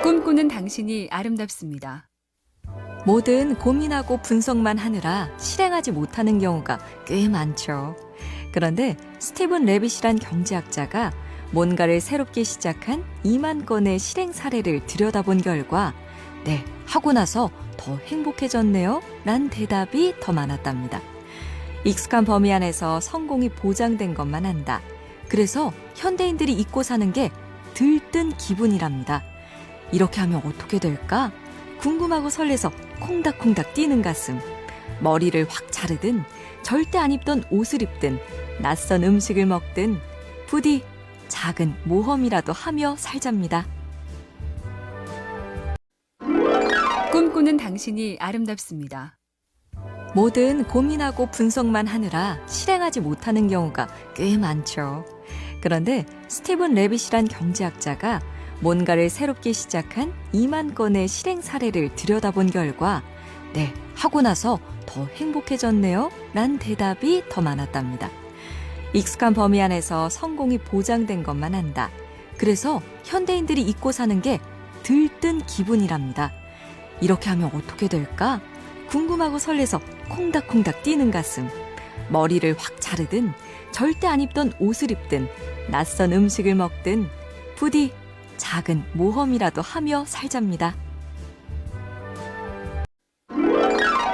꿈꾸는 당신이 아름답습니다. 뭐든 고민하고 분석만 하느라 실행하지 못하는 경우가 꽤 많죠. 그런데 스티븐 레빗이란 경제학자가 뭔가를 새롭게 시작한 2만 건의 실행 사례를 들여다본 결과 네, 하고 나서 더 행복해졌네요 란 대답이 더 많았답니다. 익숙한 범위 안에서 성공이 보장된 것만 한다. 그래서 현대인들이 잊고 사는 게 들뜬 기분이랍니다. 이렇게 하면 어떻게 될까? 궁금하고 설레서 콩닥콩닥 뛰는 가슴, 머리를 확 자르든 절대 안 입던 옷을 입든 낯선 음식을 먹든 부디 작은 모험이라도 하며 살잡니다. 꿈꾸는 당신이 아름답습니다. 뭐든 고민하고 분석만 하느라 실행하지 못하는 경우가 꽤 많죠. 그런데 스티븐 레빗이란 경제학자가 뭔가를 새롭게 시작한 2만 건의 실행 사례를 들여다본 결과 네, 하고 나서 더 행복해졌네요 란 대답이 더 많았답니다. 익숙한 범위 안에서 성공이 보장된 것만 한다. 그래서 현대인들이 잊고 사는 게 들뜬 기분이랍니다. 이렇게 하면 어떻게 될까? 궁금하고 설레서 콩닥콩닥 뛰는 가슴, 머리를 확 자르든 절대 안 입던 옷을 입든 낯선 음식을 먹든 부디 작은 모험이라도 하며 살잡니다.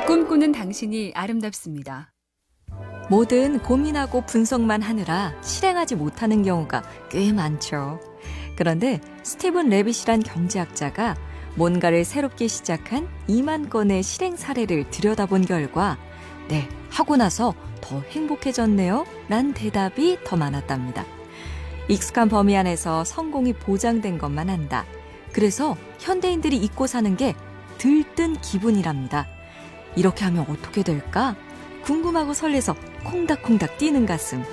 꿈꾸는 당신이 아름답습니다. 뭐든 고민하고 분석만 하느라 실행하지 못하는 경우가 꽤 많죠. 그런데 스티븐 레빗이란 경제학자가 뭔가를 새롭게 시작한 2만 건의 실행 사례를 들여다본 결과 네, 하고 나서 더 행복해졌네요 란 대답이 더 많았답니다. 익숙한 범위 안에서 성공이 보장된 것만 한다. 그래서 현대인들이 잊고 사는 게 들뜬 기분이랍니다. 이렇게 하면 어떻게 될까? 궁금하고 설레서 콩닥콩닥 뛰는 가슴,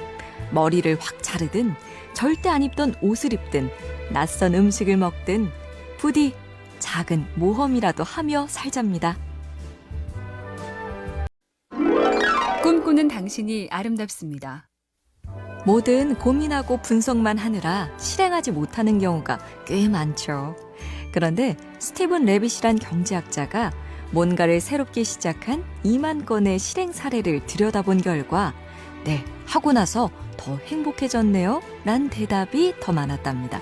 머리를 확 자르든 절대 안 입던 옷을 입든 낯선 음식을 먹든 부디 작은 모험이라도 하며 살잡니다. 꿈꾸는 당신이 아름답습니다. 뭐든 고민하고 분석만 하느라 실행하지 못하는 경우가 꽤 많죠. 그런데 스티븐 레빗이란 경제학자가 뭔가를 새롭게 시작한 2만 건의 실행 사례를 들여다본 결과 네, 하고 나서 더 행복해졌네요 란 대답이 더 많았답니다.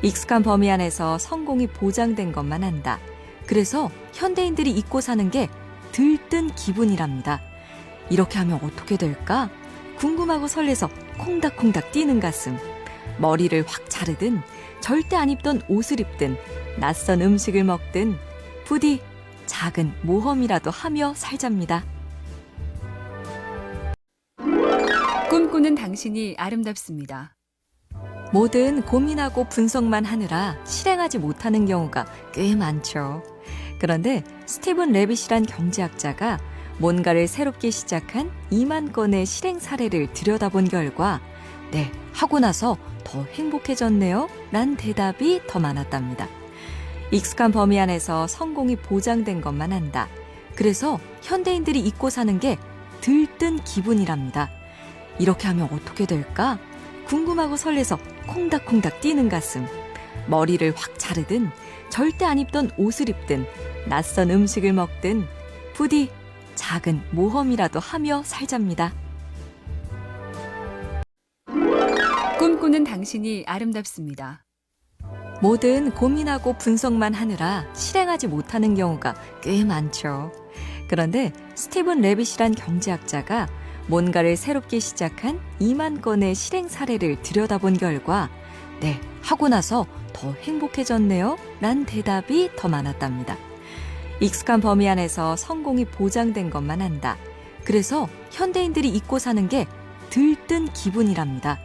익숙한 범위 안에서 성공이 보장된 것만 한다. 그래서 현대인들이 잊고 사는 게 들뜬 기분이랍니다. 이렇게 하면 어떻게 될까? 궁금하고 설레서 콩닥콩닥 뛰는 가슴, 머리를 확 자르든 절대 안 입던 옷을 입든 낯선 음식을 먹든 부디 작은 모험이라도 하며 살잡니다. 꿈꾸는 당신이 아름답습니다. 뭐든 고민하고 분석만 하느라 실행하지 못하는 경우가 꽤 많죠. 그런데 스티븐 레빗이란 경제학자가 뭔가를 새롭게 시작한 2만 건의 실행 사례를 들여다본 결과 네, 하고 나서 더 행복해졌네요 란 대답이 더 많았답니다. 익숙한 범위 안에서 성공이 보장된 것만 한다. 그래서 현대인들이 잊고 사는 게 들뜬 기분이랍니다. 이렇게 하면 어떻게 될까? 궁금하고 설레서 콩닥콩닥 뛰는 가슴, 머리를 확 자르든 절대 안 입던 옷을 입든 낯선 음식을 먹든 부디 작은 모험이라도 하며 살잡니다. 꿈꾸는 당신이 아름답습니다. 뭐든 고민하고 분석만 하느라 실행하지 못하는 경우가 꽤 많죠. 그런데 스티븐 레빗이란 경제학자가 뭔가를 새롭게 시작한 2만 건의 실행 사례를 들여다본 결과 네, 하고 나서 더 행복해졌네요 란 대답이 더 많았답니다. 익숙한 범위 안에서 성공이 보장된 것만 한다. 그래서 현대인들이 잊고 사는 게 들뜬 기분이랍니다.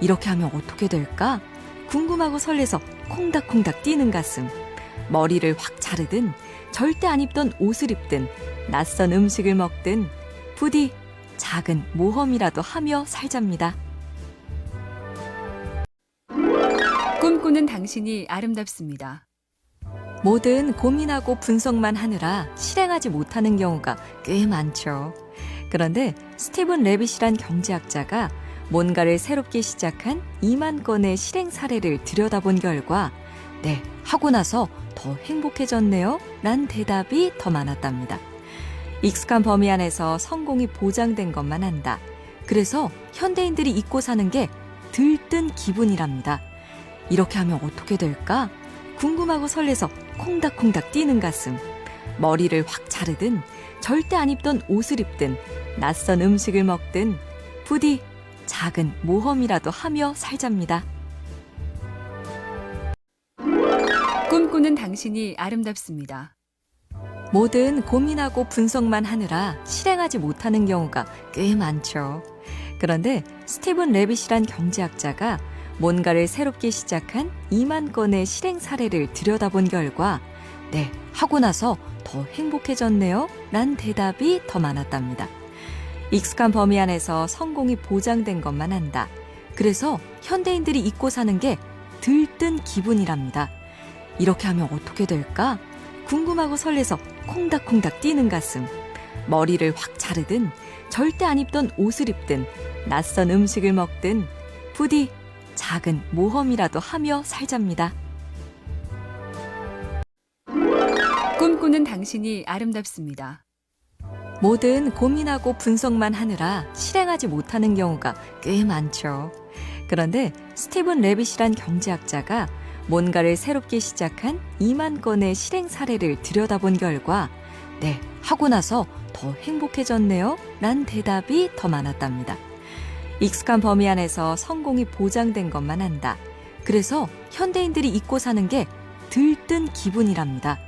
이렇게 하면 어떻게 될까? 궁금하고 설레서 콩닥콩닥 뛰는 가슴, 머리를 확 자르든 절대 안 입던 옷을 입든 낯선 음식을 먹든 부디 작은 모험이라도 하며 살잡니다. 꿈꾸는 당신이 아름답습니다. 뭐든 고민하고 분석만 하느라 실행하지 못하는 경우가 꽤 많죠. 그런데 스티븐 레빗이란 경제학자가 뭔가를 새롭게 시작한 2만 건의 실행 사례를 들여다본 결과 네, 하고 나서 더 행복해졌네요. 란 대답이 더 많았답니다. 익숙한 범위 안에서 성공이 보장된 것만 한다. 그래서 현대인들이 잊고 사는 게 들뜬 기분이랍니다. 이렇게 하면 어떻게 될까? 궁금하고 설레서 콩닥콩닥 뛰는 가슴. 머리를 확 자르든 절대 안 입던 옷을 입든 낯선 음식을 먹든 부디 작은 모험이라도 하며 살잡니다. 꿈꾸는 당신이 아름답습니다. 뭐든 고민하고 분석만 하느라 실행하지 못하는 경우가 꽤 많죠. 그런데 스티븐 레빗이란 경제학자가 뭔가를 새롭게 시작한 2만 건의 실행 사례를 들여다본 결과 네, 하고 나서 더 행복해졌네요. 란 대답이 더 많았답니다. 익숙한 범위 안에서 성공이 보장된 것만 한다. 그래서 현대인들이 잊고 사는 게 들뜬 기분이랍니다. 이렇게 하면 어떻게 될까? 궁금하고 설레서 콩닥콩닥 뛰는 가슴. 머리를 확 자르든 절대 안 입던 옷을 입든 낯선 음식을 먹든 부디 작은 모험이라도 하며 살잡니다. 꿈꾸는 당신이 아름답습니다. 뭐든 고민하고 분석만 하느라 실행하지 못하는 경우가 꽤 많죠. 그런데 스티븐 레빗이란 경제학자가 뭔가를 새롭게 시작한 2만 건의 실행 사례를 들여다본 결과 네, 하고 나서 더 행복해졌네요. 란 대답이 더 많았답니다. 익숙한 범위 안에서 성공이 보장된 것만 한다. 그래서 현대인들이 잊고 사는 게 들뜬 기분이랍니다.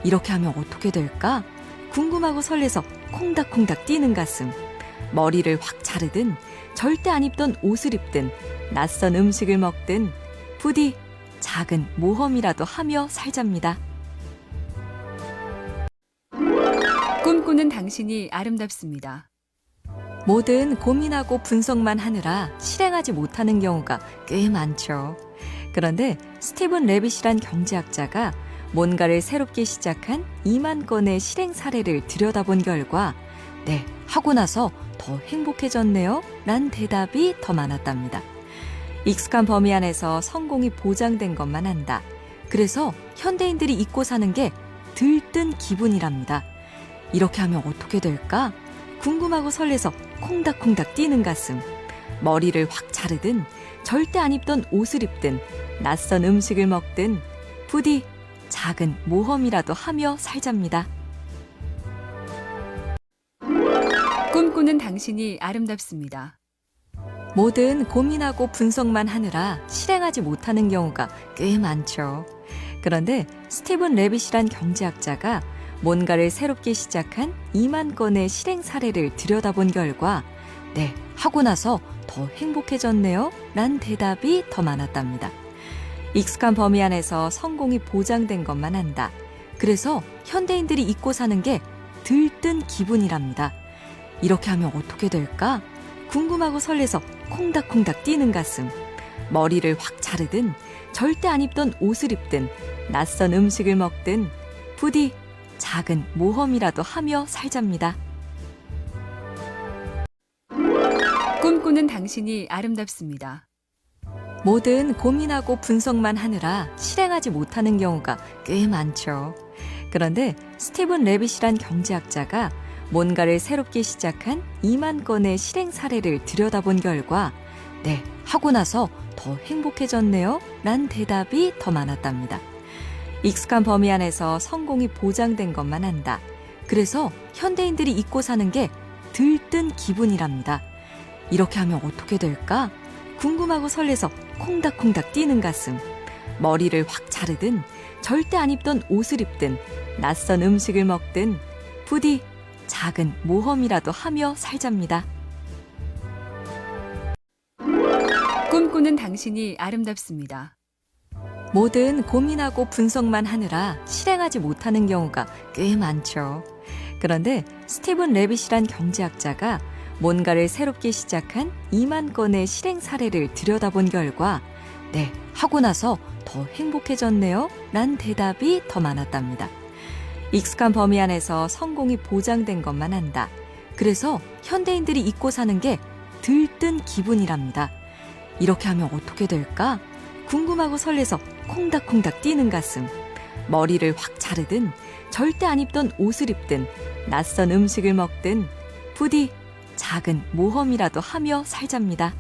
이렇게 하면 어떻게 될까? 궁금하고 설레서 콩닥콩닥 뛰는 가슴. 머리를 확 자르든 절대 안 입던 옷을 입든 낯선 음식을 먹든 부디 작은 모험이라도 하며 살잡니다. 꿈꾸는 당신이 아름답습니다. 뭐든 고민하고 분석만 하느라 실행하지 못하는 경우가 꽤 많죠. 그런데 스티븐 레빗이란 경제학자가 뭔가를 새롭게 시작한 2만 건의 실행 사례를 들여다본 결과 네, 하고 나서 더 행복해졌네요. 란 대답이 더 많았답니다. 익숙한 범위 안에서 성공이 보장된 것만 한다. 그래서 현대인들이 잊고 사는 게 들뜬 기분이랍니다. 이렇게 하면 어떻게 될까? 궁금하고 설레서 콩닥콩닥 뛰는 가슴. 머리를 확 자르든 절대 안 입던 옷을 입든 낯선 음식을 먹든 부디 작은 모험이라도 하며 살잡니다. 꿈꾸는 당신이 아름답습니다. 뭐든 고민하고 분석만 하느라 실행하지 못하는 경우가 꽤 많죠. 그런데 스티븐 레빗이란 경제학자가 뭔가를 새롭게 시작한 2만 건의 실행 사례를 들여다본 결과 네, 하고 나서 더 행복해졌네요. 란 대답이 더 많았답니다. 익숙한 범위 안에서 성공이 보장된 것만 한다. 그래서 현대인들이 잊고 사는 게 들뜬 기분이랍니다. 이렇게 하면 어떻게 될까? 궁금하고 설레서 콩닥콩닥 뛰는 가슴. 머리를 확 자르든 절대 안 입던 옷을 입든 낯선 음식을 먹든 부디 작은 모험이라도 하며 살잡니다. 꿈꾸는 당신이 아름답습니다. 뭐든 고민하고 분석만 하느라 실행하지 못하는 경우가 꽤 많죠. 그런데 스티븐 레빗이란 경제학자가 뭔가를 새롭게 시작한 2만 건의 실행 사례를 들여다본 결과 네, 하고 나서 더 행복해졌네요. 란 대답이 더 많았답니다. 익숙한 범위 안에서 성공이 보장된 것만 한다. 그래서 현대인들이 잊고 사는 게 들뜬 기분이랍니다. 이렇게 하면 어떻게 될까? 궁금하고 설레서 콩닥콩닥 뛰는 가슴. 머리를 확 자르든 절대 안 입던 옷을 입든 낯선 음식을 먹든 부디 작은 모험이라도 하며 살잡니다. 꿈꾸는 당신이 아름답습니다. 뭐든 고민하고 분석만 하느라 실행하지 못하는 경우가 꽤 많죠. 그런데 스티븐 레빗이란 경제학자가 뭔가를 새롭게 시작한 2만 건의 실행 사례를 들여다본 결과 네, 하고 나서 더 행복해졌네요. 란 대답이 더 많았답니다. 익숙한 범위 안에서 성공이 보장된 것만 한다. 그래서 현대인들이 잊고 사는 게 들뜬 기분이랍니다. 이렇게 하면 어떻게 될까? 궁금하고 설레서 콩닥콩닥 뛰는 가슴, 머리를 확 자르든 절대 안 입던 옷을 입든 낯선 음식을 먹든 부디 작은 모험이라도 하며 살잡니다.